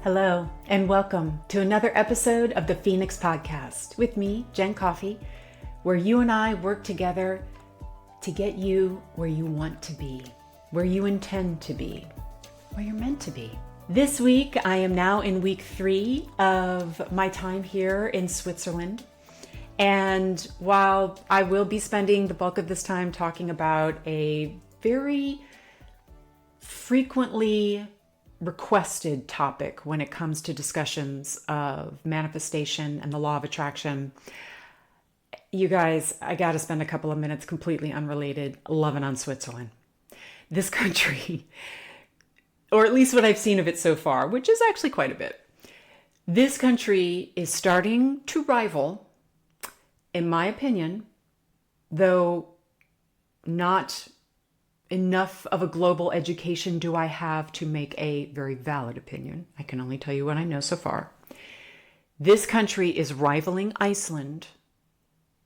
Hello, and welcome to another episode of the Phoenix Podcast with me, Jen Coffey, where you and I work together to get you where you want to be, where you intend to be, where you're meant to be. This week, I am now in week 3 of my time here in Switzerland. And while I will be spending the bulk of this time talking about a very frequently requested topic when it comes to discussions of manifestation and the law of attraction, you guys, I got to spend a couple of minutes completely unrelated loving on Switzerland. This country, or at least what I've seen of it so far, which is actually quite a bit. This country is starting to rival, in my opinion, though not enough of a global education do I have to make a very valid opinion. I can only tell you what I know so far. This country is rivaling Iceland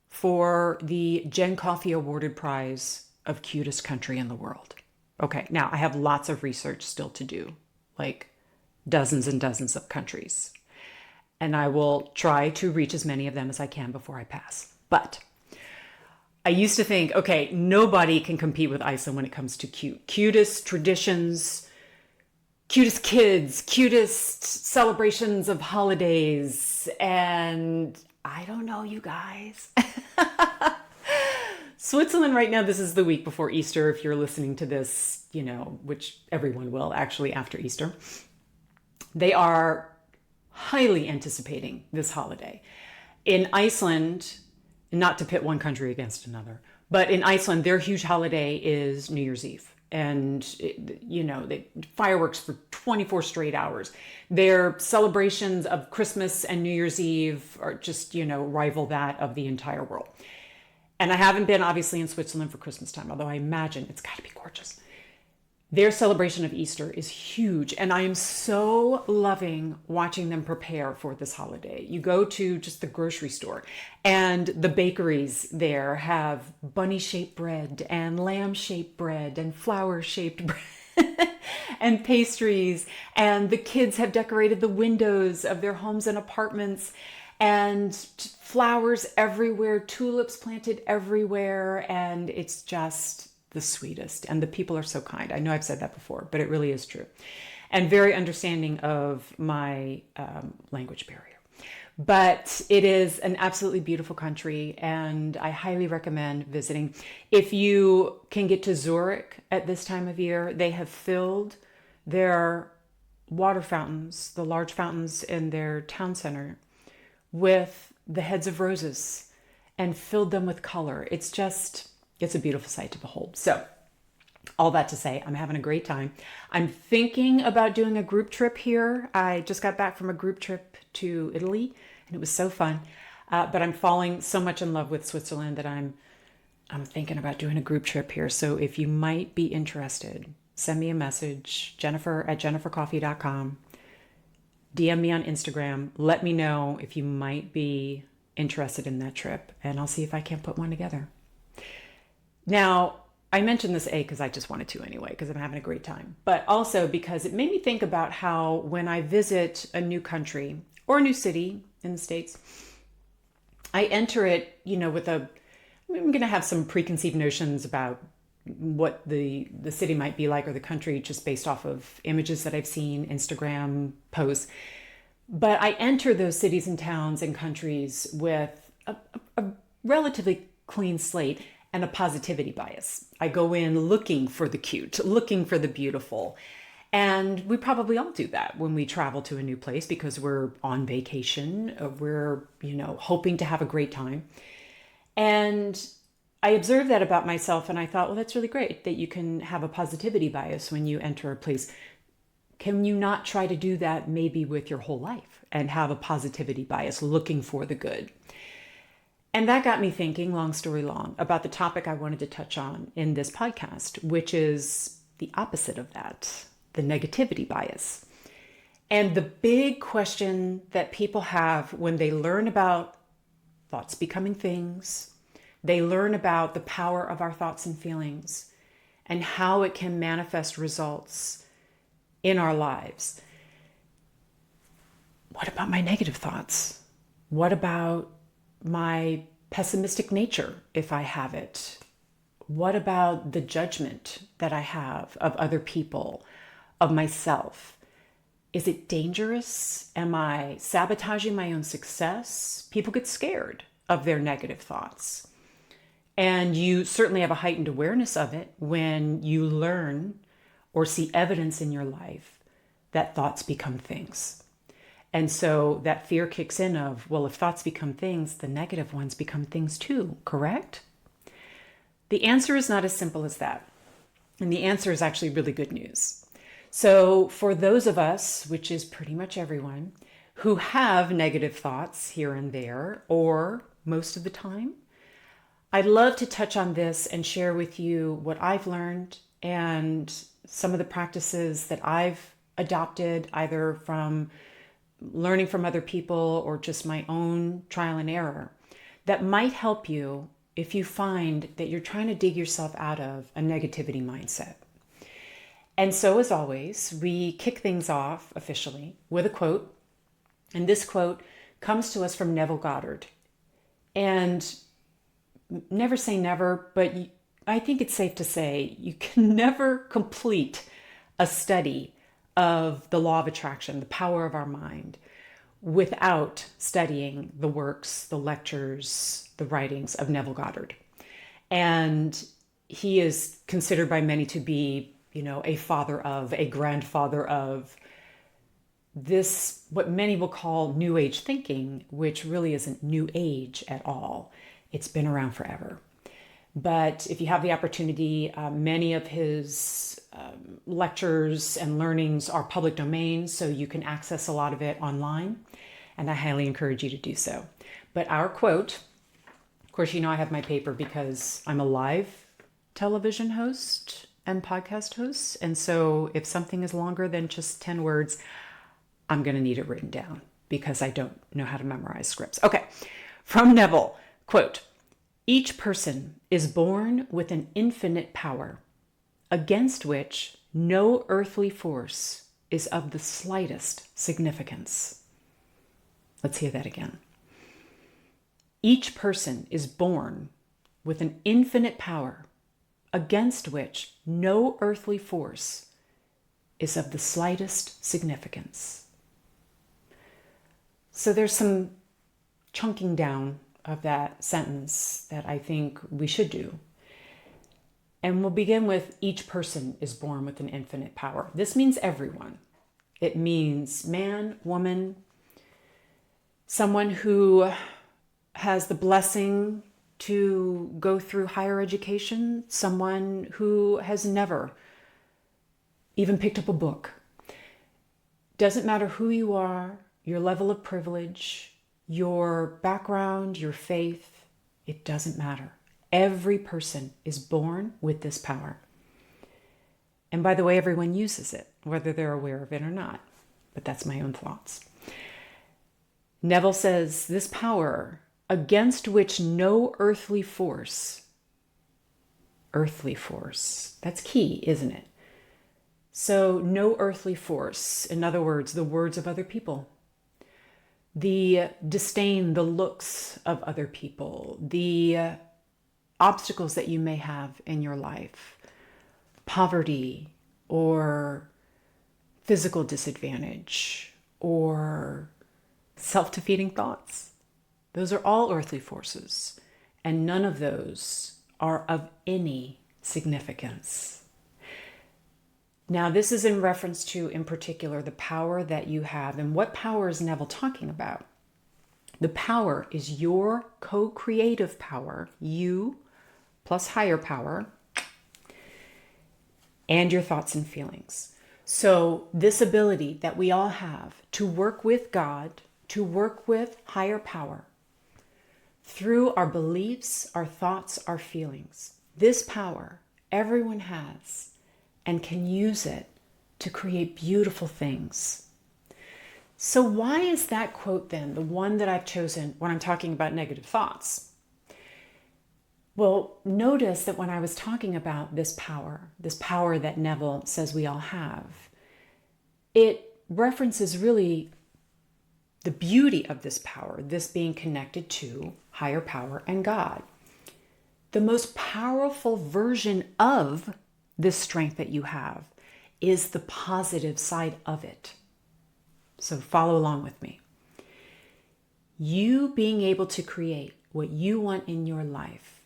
for the Jen Coffey awarded prize of cutest country in the world. Okay, now I have lots of research still to do, like dozens and dozens of countries. And I will try to reach as many of them as I can before I pass. But I used to think, okay, nobody can compete with Iceland when it comes to cutest traditions, cutest kids, cutest celebrations of holidays. And I don't know, you guys. Switzerland right now, this is the week before Easter. If you're listening to this, which everyone will actually after Easter, they are highly anticipating this holiday. In Iceland, not to pit one country against another, but in Iceland, their huge holiday is New Year's Eve. And, they fireworks for 24 straight hours. Their celebrations of Christmas and New Year's Eve are just, rival that of the entire world. And I haven't been obviously in Switzerland for Christmas time, although I imagine it's got to be gorgeous. Their celebration of Easter is huge, and I am so loving watching them prepare for this holiday. You go to just the grocery store, and the bakeries there have bunny-shaped bread and lamb-shaped bread and flower-shaped bread and pastries, and the kids have decorated the windows of their homes and apartments, and flowers everywhere, tulips planted everywhere, and it's just the sweetest. And the people are so kind. I know I've said that before, but it really is true. And very understanding of my language barrier. But it is an absolutely beautiful country, and I highly recommend visiting. If you can get to Zurich at this time of year, they have filled their water fountains, the large fountains in their town center, with the heads of roses and filled them with color. It's a beautiful sight to behold. So all that to say, I'm having a great time. I'm thinking about doing a group trip here. I just got back from a group trip to Italy, and it was so fun. But I'm falling so much in love with Switzerland that I'm thinking about doing a group trip here. So if you might be interested, send me a message, Jennifer@jennifercoffey.com. DM me on Instagram. Let me know if you might be interested in that trip, and I'll see if I can't put one together. Now, I mentioned this because I just wanted to anyway, because I'm having a great time, but also because it made me think about how when I visit a new country or a new city in the States, I enter it, I'm going to have some preconceived notions about what the city might be like or the country just based off of images that I've seen, Instagram posts. But I enter those cities and towns and countries with a relatively clean slate and a positivity bias. I go in looking for the cute, looking for the beautiful. And we probably all do that when we travel to a new place because we're on vacation, we're, hoping to have a great time. And I observed that about myself, and I thought, well, that's really great that you can have a positivity bias when you enter a place. Can you not try to do that maybe with your whole life and have a positivity bias, looking for the good? And that got me thinking, long story long, about the topic I wanted to touch on in this podcast, which is the opposite of that, the negativity bias. And the big question that people have when they learn about thoughts becoming things, they learn about the power of our thoughts and feelings and how it can manifest results in our lives. what about my negative thoughts? What about my pessimistic nature, if I have it? What about the judgment that I have of other people, of myself? Is it dangerous? Am I sabotaging my own success? People get scared of their negative thoughts. And you certainly have a heightened awareness of it when you learn or see evidence in your life that thoughts become things. And so that fear kicks in of, well, if thoughts become things, the negative ones become things too, correct? The answer is not as simple as that. And the answer is actually really good news. So for those of us, which is pretty much everyone, who have negative thoughts here and there, or most of the time, I'd love to touch on this and share with you what I've learned and some of the practices that I've adopted, either from learning from other people or just my own trial and error, that might help you if you find that you're trying to dig yourself out of a negativity mindset. And so, as always, we kick things off officially with a quote. And this quote comes to us from Neville Goddard. And never say never, but I think it's safe to say you can never complete a study of the law of attraction, the power of our mind, without studying the works, the lectures, the writings of Neville Goddard. And he is considered by many to be, a father of, a grandfather of this, what many will call New Age thinking, which really isn't New Age at all. It's been around forever. But if you have the opportunity, many of his lectures and learnings are public domain, so you can access a lot of it online, and I highly encourage you to do so. But our quote, of course, I have my paper because I'm a live television host and podcast host, and so if something is longer than just 10 words, I'm going to need it written down because I don't know how to memorize scripts. Okay, from Neville, quote, "Each person is born with an infinite power against which no earthly force is of the slightest significance." Let's hear that again. Each person is born with an infinite power against which no earthly force is of the slightest significance. So there's some chunking down of that sentence that I think we should do. And we'll begin with each person is born with an infinite power. This means everyone. It means man, woman, someone who has the blessing to go through higher education, someone who has never even picked up a book. Doesn't matter who you are, your level of privilege, your background, your faith, it doesn't matter. Every person is born with this power. And by the way, everyone uses it, whether they're aware of it or not. But that's my own thoughts. Neville says this power against which no earthly force, that's key, isn't it? So no earthly force, in other words, the words of other people, the disdain, the looks of other people, the obstacles that you may have in your life, poverty or physical disadvantage or self-defeating thoughts. Those are all earthly forces, and none of those are of any significance. Now, this is in reference to, in particular, the power that you have. And what power is Neville talking about? The power is your co-creative power, you plus higher power, and your thoughts and feelings. So this ability that we all have to work with God, to work with higher power, through our beliefs, our thoughts, our feelings, this power everyone has and can use it to create beautiful things. So why is that quote then the one that I've chosen when I'm talking about negative thoughts? Well, notice that when I was talking about this power that Neville says we all have, it references really the beauty of this power, this being connected to higher power and God. The most powerful version of this strength that you have is the positive side of it. So follow along with me. You being able to create what you want in your life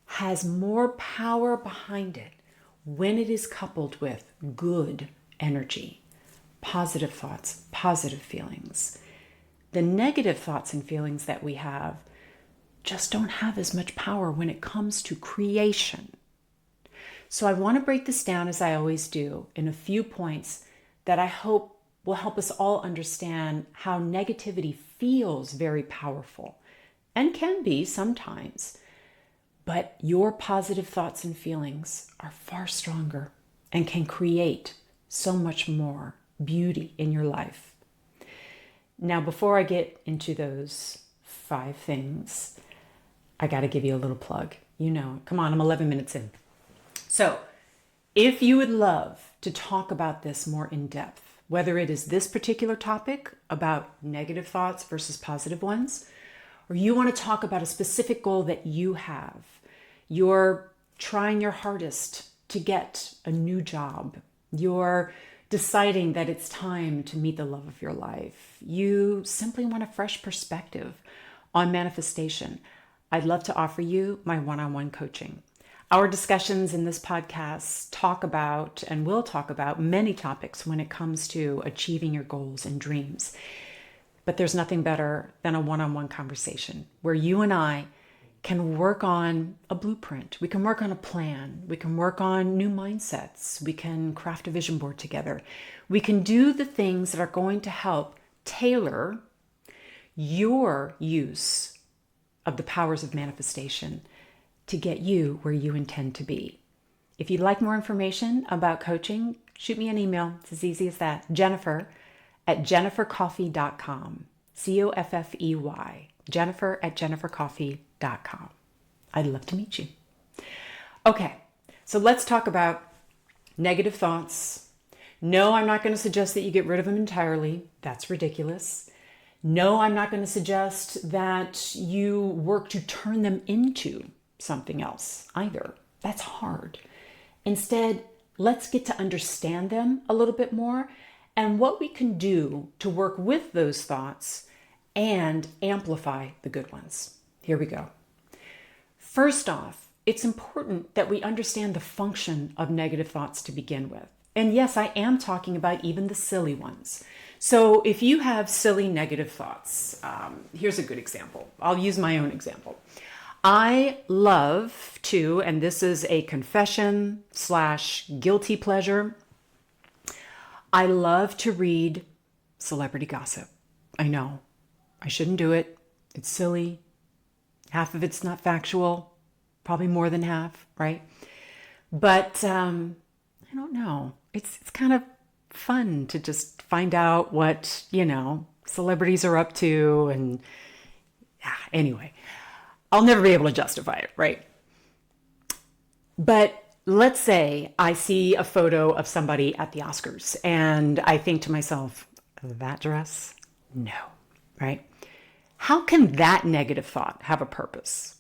has more power behind it when it is coupled with good energy, positive thoughts, positive feelings. The negative thoughts and feelings that we have just don't have as much power when it comes to creation. So I want to break this down, as I always do, in a few points that I hope will help us all understand how negativity feels very powerful and can be sometimes. But your positive thoughts and feelings are far stronger and can create so much more beauty in your life. Now, before I get into those 5 things, I got to give you a little plug. You know, come on, I'm 11 minutes in. So if you would love to talk about this more in depth, whether it is this particular topic about negative thoughts versus positive ones, or you want to talk about a specific goal that you have, you're trying your hardest to get a new job, you're deciding that it's time to meet the love of your life, you simply want a fresh perspective on manifestation, I'd love to offer you my one-on-one coaching. Our discussions in this podcast talk about and will talk about many topics when it comes to achieving your goals and dreams. But there's nothing better than a one-on-one conversation where you and I can work on a blueprint. We can work on a plan. We can work on new mindsets. We can craft a vision board together. We can do the things that are going to help tailor your use of the powers of manifestation to get you where you intend to be. If you'd like more information about coaching, shoot me an email. It's as easy as that. Jennifer@jennifercoffee.com. Coffey. Jennifer@jennifercoffee.com. I'd love to meet you. Okay, so let's talk about negative thoughts. No, I'm not going to suggest that you get rid of them entirely. That's ridiculous. No, I'm not going to suggest that you work to turn them into something else either. That's hard. Instead, let's get to understand them a little bit more and what we can do to work with those thoughts and amplify the good ones. Here we go. First off, it's important that we understand the function of negative thoughts to begin with. And yes, I am talking about even the silly ones. So if you have silly negative thoughts, here's a good example. I'll use my own example. I love to, and this is a confession / guilty pleasure, I love to read celebrity gossip. I know, I shouldn't do it. It's silly. Half of it's not factual, probably more than half, right? But I don't know. It's kind of fun to just find out what, celebrities are up to. And anyway, I'll never be able to justify it, right? But let's say I see a photo of somebody at the Oscars and I think to myself, that dress? No, right? How can that negative thought have a purpose?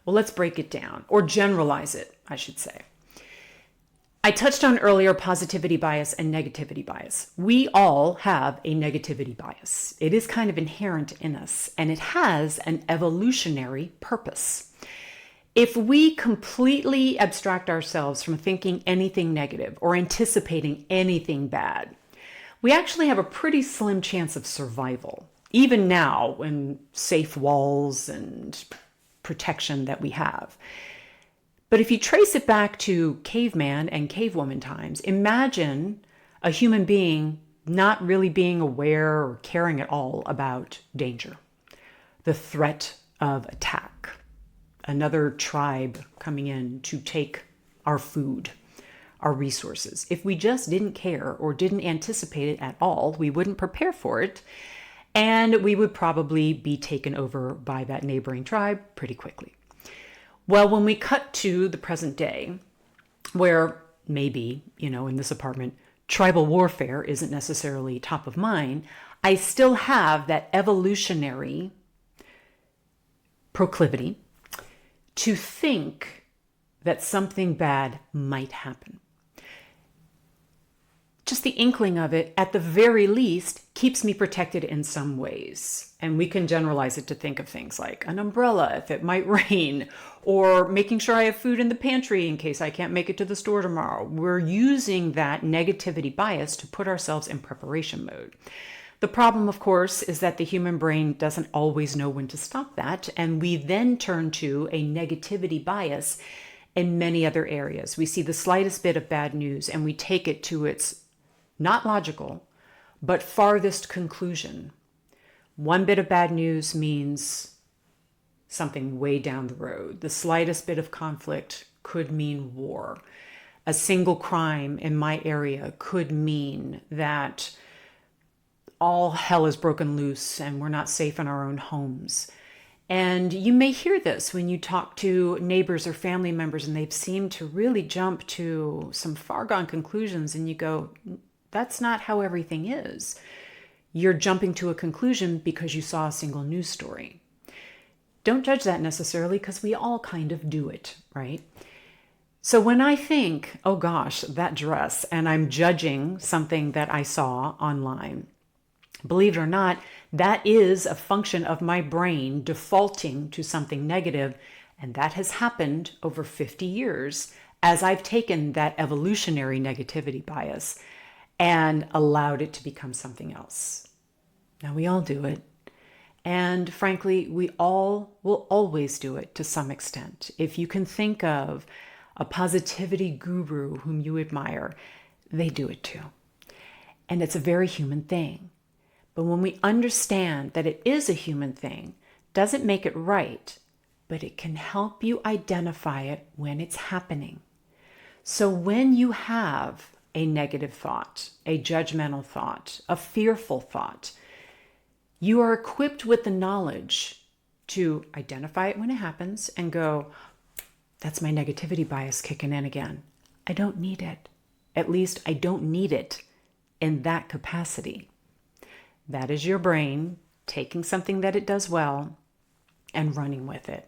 Well, let's break it down, or generalize it, I should say. I touched on earlier positivity bias and negativity bias. We all have a negativity bias. It is kind of inherent in us, and it has an evolutionary purpose. If we completely abstract ourselves from thinking anything negative or anticipating anything bad, we actually have a pretty slim chance of survival, even now in safe walls and protection that we have. But if you trace it back to caveman and cavewoman times, imagine a human being not really being aware or caring at all about danger, the threat of attack, another tribe coming in to take our food, our resources. If we just didn't care or didn't anticipate it at all, we wouldn't prepare for it, and we would probably be taken over by that neighboring tribe pretty quickly. Well, when we cut to the present day, where maybe, in this apartment, tribal warfare isn't necessarily top of mind, I still have that evolutionary proclivity to think that something bad might happen. Just the inkling of it, at the very least, keeps me protected in some ways. And we can generalize it to think of things like an umbrella if it might rain, or making sure I have food in the pantry in case I can't make it to the store tomorrow. We're using that negativity bias to put ourselves in preparation mode. The problem, of course, is that the human brain doesn't always know when to stop that, and we then turn to a negativity bias in many other areas. We see the slightest bit of bad news and we take it to its not logical, but farthest conclusion. One bit of bad news means something way down the road. The slightest bit of conflict could mean war. A single crime in my area could mean that all hell is broken loose and we're not safe in our own homes. And you may hear this when you talk to neighbors or family members and they've seemed to really jump to some far gone conclusions, and you go, that's not how everything is. You're jumping to a conclusion because you saw a single news story. Don't judge that necessarily, because we all kind of do it, right? So when I think, oh gosh, that dress, and I'm judging something that I saw online, believe it or not, that is a function of my brain defaulting to something negative, and that has happened over 50 years as I've taken that evolutionary negativity bias and allowed it to become something else. Now, we all do it. And frankly, we all will always do it to some extent. If you can think of a positivity guru whom you admire, they do it too. And it's a very human thing. But when we understand that it is a human thing, doesn't make it right, but it can help you identify it when it's happening. So when you have a negative thought, a judgmental thought, a fearful thought, you are equipped with the knowledge to identify it when it happens and go, that's my negativity bias kicking in again. I don't need it. At least I don't need it in that capacity. That is your brain taking something that it does well and running with it.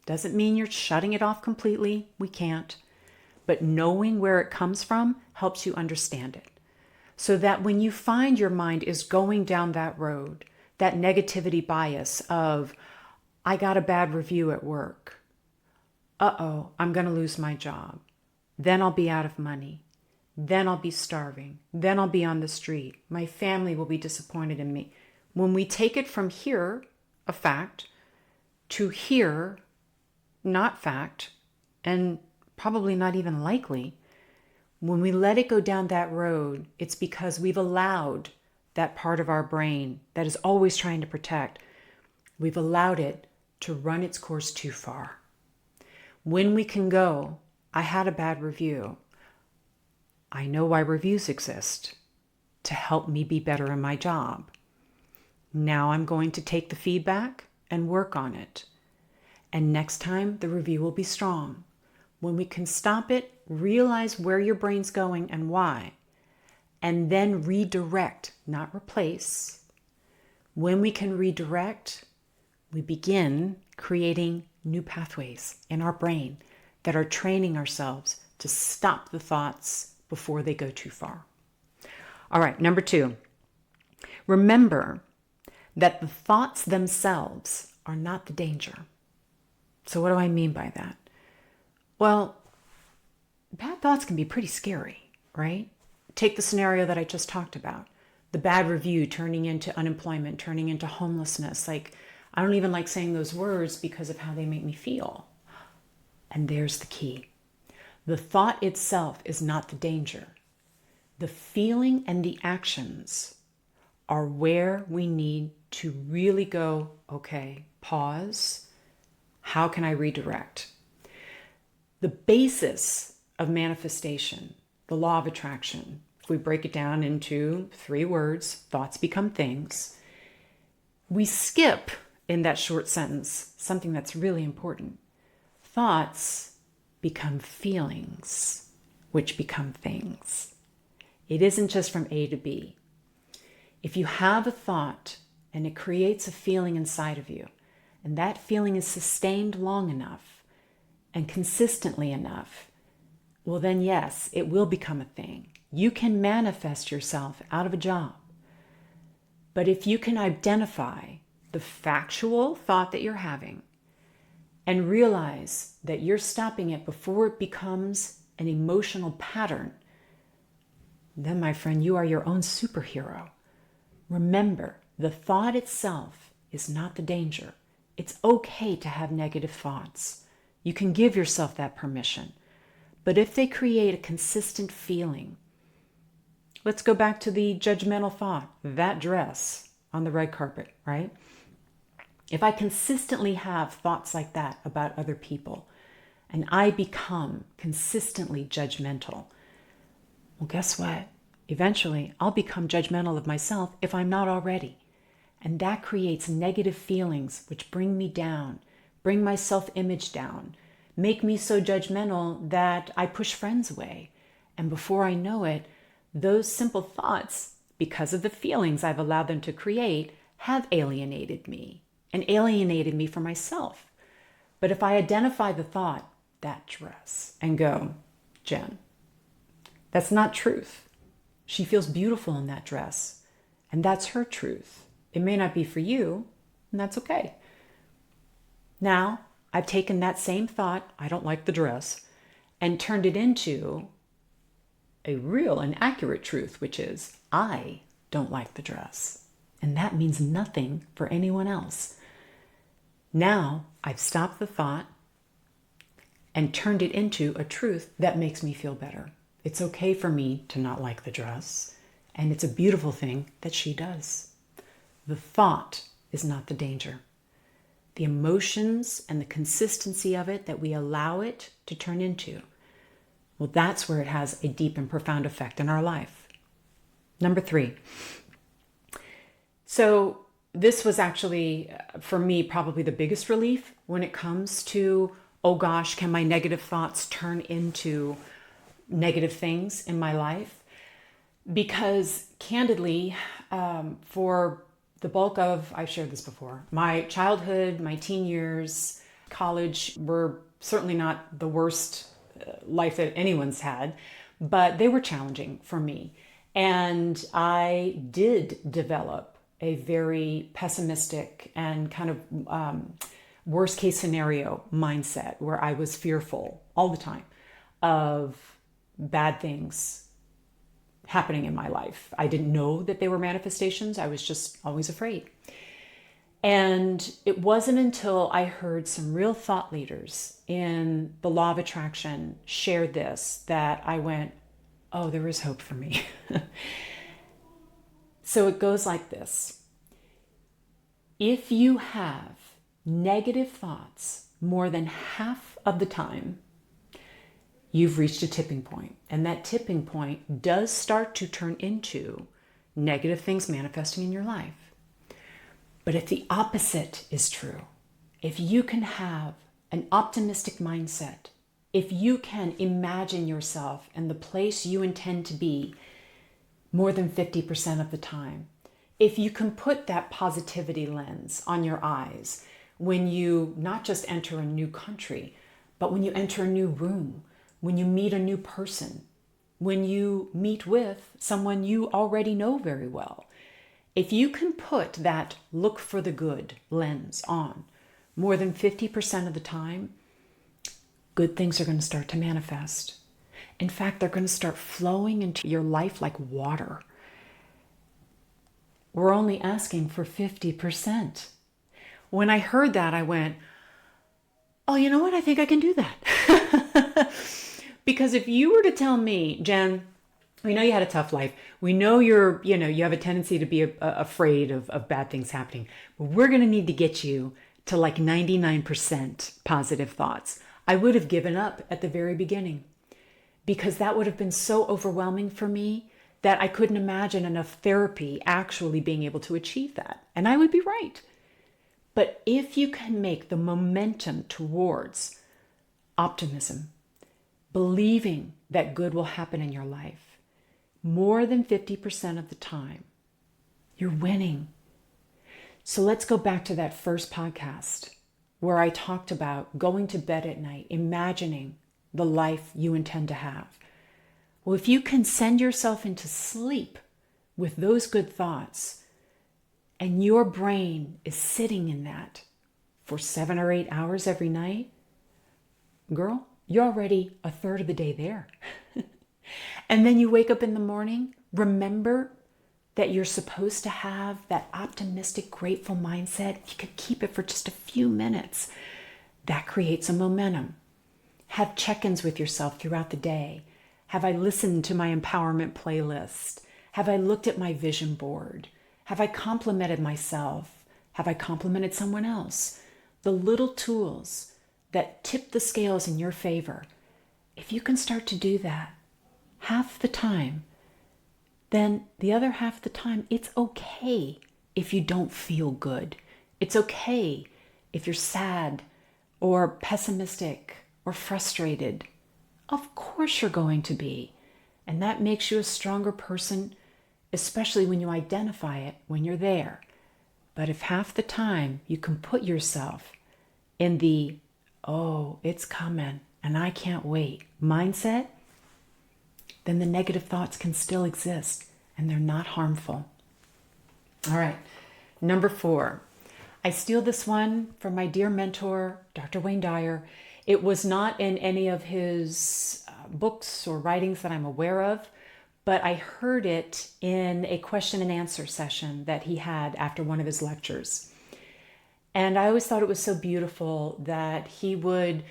Doesn't mean you're shutting it off completely. We can't. But knowing where it comes from helps you understand it. So that when you find your mind is going down that road, that negativity bias of, I got a bad review at work. Uh-oh, I'm going to lose my job. Then I'll be out of money. Then I'll be starving. Then I'll be on the street. My family will be disappointed in me. When we take it from here, a fact, to here, not fact, and probably not even likely, when we let it go down that road, it's because we've allowed that part of our brain that is always trying to protect, we've allowed it to run its course too far. When we can go, I had a bad review. I know why reviews exist, to help me be better in my job. Now I'm going to take the feedback and work on it. And next time the review will be strong. When we can stop it, realize where your brain's going and why, and then redirect, not replace. When we can redirect, we begin creating new pathways in our brain that are training ourselves to stop the thoughts before they go too far. All right, number 2, remember that the thoughts themselves are not the danger. So what do I mean by that? Well, bad thoughts can be pretty scary, right? Take the scenario that I just talked about. The bad review turning into unemployment, turning into homelessness. Like, I don't even like saying those words because of how they make me feel. And there's the key. The thought itself is not the danger. The feeling and the actions are where we need to really go, okay, pause. How can I redirect? The basis of manifestation, the law of attraction, if we break it down into 3 words, thoughts become things, we skip in that short sentence something that's really important. Thoughts become feelings, which become things. It isn't just from A to B. If you have a thought and it creates a feeling inside of you, and that feeling is sustained long enough and consistently enough, well then yes, it will become a thing. You can manifest yourself out of a job. But if you can identify the factual thought that you're having and realize that you're stopping it before it becomes an emotional pattern, then my friend, you are your own superhero. Remember, the thought itself is not the danger. It's okay to have negative thoughts. You can give yourself that permission. But if they create a consistent feeling, let's go back to the judgmental thought, that dress on the red carpet, right? If I consistently have thoughts like that about other people, and I become consistently judgmental, well, guess what? Eventually, I'll become judgmental of myself if I'm not already. And that creates negative feelings which bring me down, bring my self-image down, make me so judgmental that I push friends away. And before I know it, those simple thoughts, because of the feelings I've allowed them to create, have alienated me and alienated me from myself. But if I identify the thought, that dress, and go, Jen, that's not truth. She feels beautiful in that dress, and that's her truth. It may not be for you, and that's okay. Now, I've taken that same thought, I don't like the dress, and turned it into a real and accurate truth, which is, I don't like the dress. And that means nothing for anyone else. Now, I've stopped the thought and turned it into a truth that makes me feel better. It's okay for me to not like the dress, and it's a beautiful thing that she does. The thought is not the danger. The emotions and the consistency of it that we allow it to turn into, well, that's where it has a deep and profound effect in our life. Number 3. So this was actually, for me, probably the biggest relief when it comes to, oh gosh, can my negative thoughts turn into negative things in my life? Because candidly, for the bulk of, I've shared this before, my childhood, my teen years, college were certainly not the worst life that anyone's had, but they were challenging for me. And I did develop a very pessimistic and kind of worst case scenario mindset where I was fearful all the time of bad things happening in my life. I didn't know that they were manifestations. I was just always afraid. And it wasn't until I heard some real thought leaders in the law of attraction share this that I went, oh, there is hope for me. So it goes like this. If you have negative thoughts more than half of the time, you've reached a tipping point. And that tipping point does start to turn into negative things manifesting in your life. But if the opposite is true, if you can have an optimistic mindset, if you can imagine yourself in the place you intend to be more than 50% of the time, if you can put that positivity lens on your eyes when you not just enter a new country, but when you enter a new room, when you meet a new person, when you meet with someone you already know very well. If you can put that look for the good lens on more than 50% of the time, good things are going to start to manifest. In fact, they're going to start flowing into your life like water. We're only asking for 50%. When I heard that, I went, oh, you know what? I think I can do that. Because if you were to tell me, Jen, we know you had a tough life. We know you have a tendency to be afraid of bad things happening. But we're going to need to get you to like 99% positive thoughts. I would have given up at the very beginning because that would have been so overwhelming for me that I couldn't imagine enough therapy actually being able to achieve that. And I would be right. But if you can make the momentum towards optimism, believing that good will happen in your life more than 50% of the time, You're winning. So let's go back to that first podcast where I talked about going to bed at night, imagining the life you intend to have. Well, if you can send yourself into sleep with those good thoughts, and your brain is sitting in that for 7 or 8 hours every night, girl, you're already a third of the day there. And then you wake up in the morning, remember that you're supposed to have that optimistic, grateful mindset. You could keep it for just a few minutes. That creates a momentum. Have check-ins with yourself throughout the day. Have I listened to my empowerment playlist? Have I looked at my vision board? Have I complimented myself? Have I complimented someone else? The little tools that tip the scales in your favor. If you can start to do that half the time, then the other half the time, it's okay if you don't feel good. It's okay if you're sad or pessimistic or frustrated. Of course you're going to be. And that makes you a stronger person, especially when you identify it when you're there. But if half the time you can put yourself in the, oh, it's coming and I can't wait mindset, then the negative thoughts can still exist and they're not harmful. All right, number 4. I steal this one from my dear mentor, Dr. Wayne Dyer. It was not in any of his books or writings that I'm aware of, but I heard it in a question and answer session that he had after one of his lectures. And I always thought it was so beautiful that he would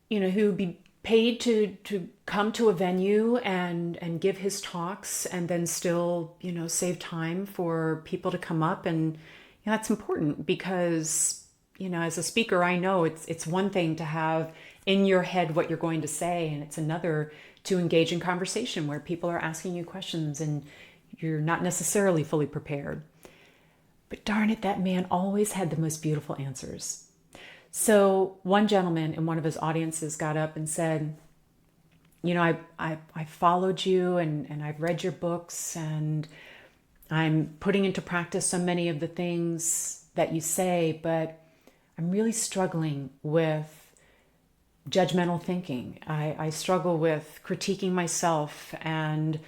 be paid to come to a venue and give his talks and then still, save time for people to come up. And that's important because, as a speaker, I know it's one thing to have in your head what you're going to say, and it's another to engage in conversation where people are asking you questions and you're not necessarily fully prepared. But darn it, that man always had the most beautiful answers. So one gentleman in one of his audiences got up and said, I followed you and I've read your books and I'm putting into practice so many of the things that you say, but I'm really struggling with judgmental thinking. I struggle with critiquing myself and,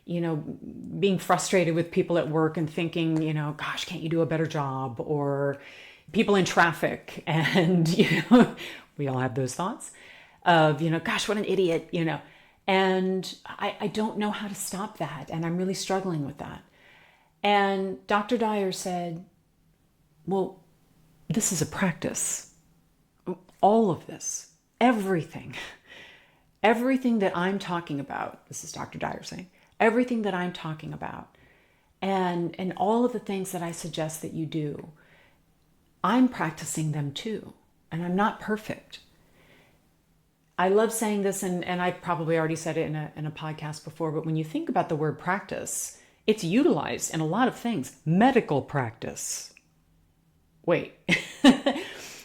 being frustrated with people at work and thinking, gosh, can't you do a better job? Or people in traffic. And, we all have those thoughts of, gosh, what an idiot, and I don't know how to stop that. And I'm really struggling with that. And Dr. Dyer said, well, this is a practice. All of this, everything that I'm talking about, this is Dr. Dyer saying, everything that I'm talking about and all of the things that I suggest that you do, I'm practicing them too. And I'm not perfect. I love saying this, and I probably already said it in a podcast before, but when you think about the word practice, it's utilized in a lot of things. Medical practice. Wait.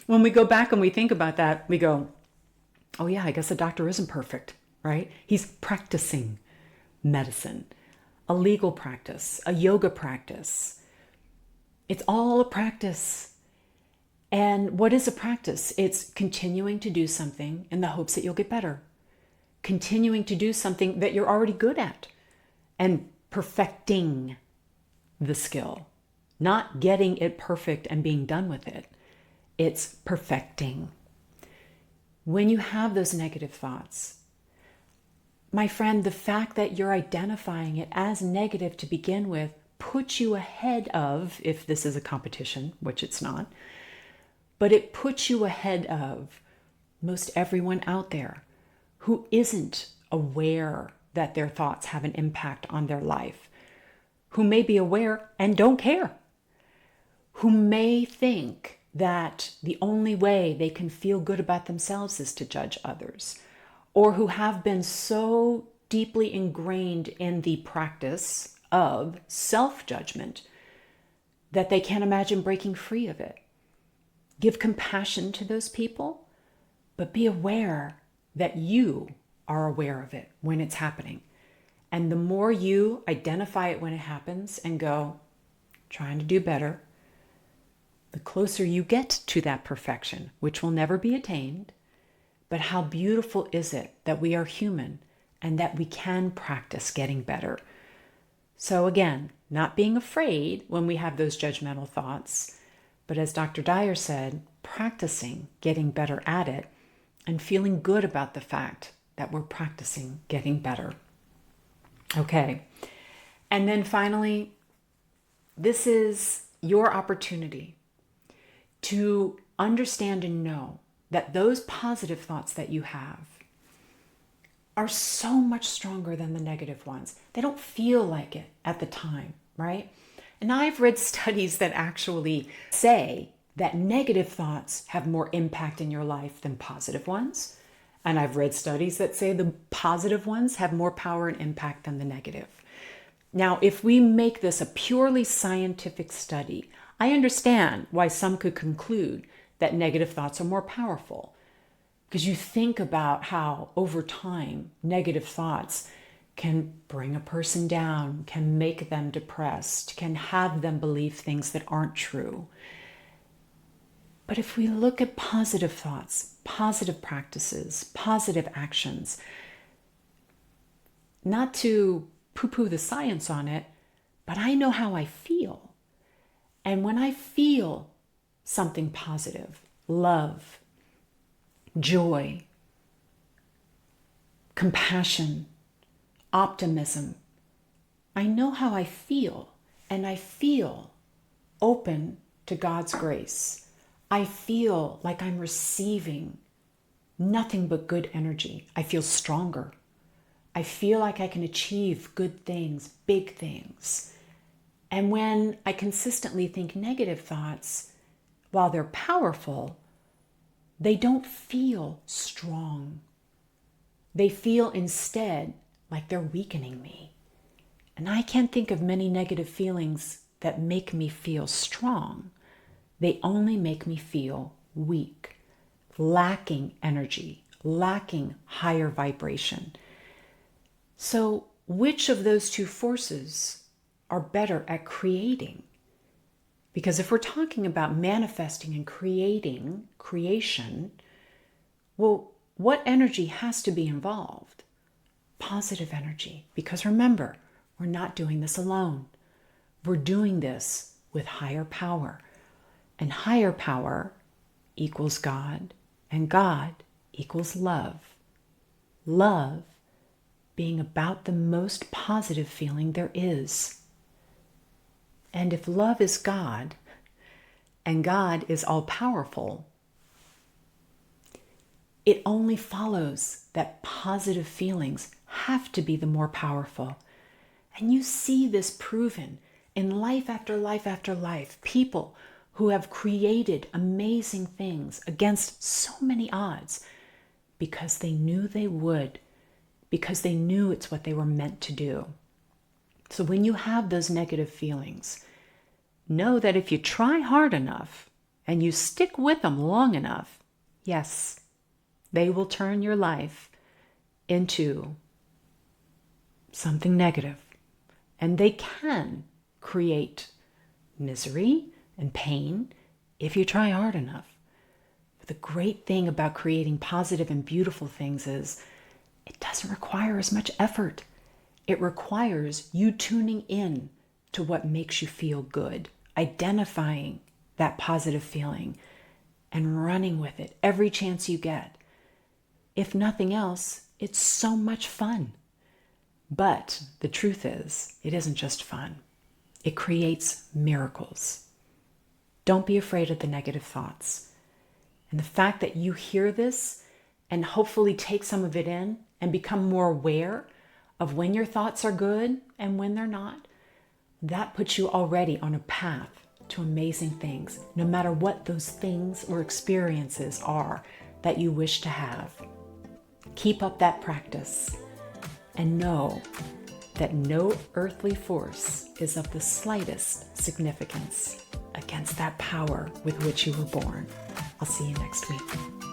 When we go back and we think about that, we go, oh yeah, I guess a doctor isn't perfect, right? He's practicing medicine, a legal practice, a yoga practice. It's all a practice. And what is a practice? It's continuing to do something in the hopes that you'll get better. Continuing to do something that you're already good at and perfecting the skill. Not getting it perfect and being done with it. It's perfecting. When you have those negative thoughts, my friend, the fact that you're identifying it as negative to begin with puts you ahead of, if this is a competition, which it's not, but it puts you ahead of most everyone out there who isn't aware that their thoughts have an impact on their life, who may be aware and don't care, who may think that the only way they can feel good about themselves is to judge others, or who have been so deeply ingrained in the practice of self-judgment that they can't imagine breaking free of it. Give compassion to those people, but be aware that you are aware of it when it's happening. And the more you identify it when it happens and go, trying to do better, the closer you get to that perfection, which will never be attained. But how beautiful is it that we are human and that we can practice getting better? So again, not being afraid when we have those judgmental thoughts, but as Dr. Dyer said, practicing getting better at it and feeling good about the fact that we're practicing getting better. Okay. And then finally, this is your opportunity to understand and know that those positive thoughts that you have are so much stronger than the negative ones. They don't feel like it at the time, right? And I've read studies that actually say that negative thoughts have more impact in your life than positive ones. And I've read studies that say the positive ones have more power and impact than the negative. Now, if we make this a purely scientific study, I understand why some could conclude that negative thoughts are more powerful. Because you think about how over time, negative thoughts can bring a person down, can make them depressed, can have them believe things that aren't true. But if we look at positive thoughts, positive practices, positive actions, not to poo-poo the science on it, but I know how I feel. And when I feel something positive, love, joy, compassion, optimism, I know how I feel, and I feel open to God's grace. I feel like I'm receiving nothing but good energy. I feel stronger. I feel like I can achieve good things, big things. And when I consistently think negative thoughts, while they're powerful, they don't feel strong. They feel instead like they're weakening me. And I can't think of many negative feelings that make me feel strong. They only make me feel weak, lacking energy, lacking higher vibration. So which of those two forces are better at creating? Because if we're talking about manifesting and creation, well, what energy has to be involved? Positive energy. Because remember, we're not doing this alone. We're doing this with higher power. And higher power equals God, and God equals love. Love being about the most positive feeling there is. And if love is God, and God is all-powerful, it only follows that positive feelings have to be the more powerful. And you see this proven in life after life after life. People who have created amazing things against so many odds because they knew they would, because they knew it's what they were meant to do. So when you have those negative feelings, know that if you try hard enough and you stick with them long enough, yes, they will turn your life into something negative. And they can create misery and pain if you try hard enough. But the great thing about creating positive and beautiful things is it doesn't require as much effort. It requires you tuning in to what makes you feel good, identifying that positive feeling and running with it every chance you get. If nothing else, it's so much fun. But the truth is, it isn't just fun. It creates miracles. Don't be afraid of the negative thoughts. And the fact that you hear this and hopefully take some of it in and become more aware of when your thoughts are good and when they're not, that puts you already on a path to amazing things, no matter what those things or experiences are that you wish to have. Keep up that practice and know that no earthly force is of the slightest significance against that power with which you were born. I'll see you next week.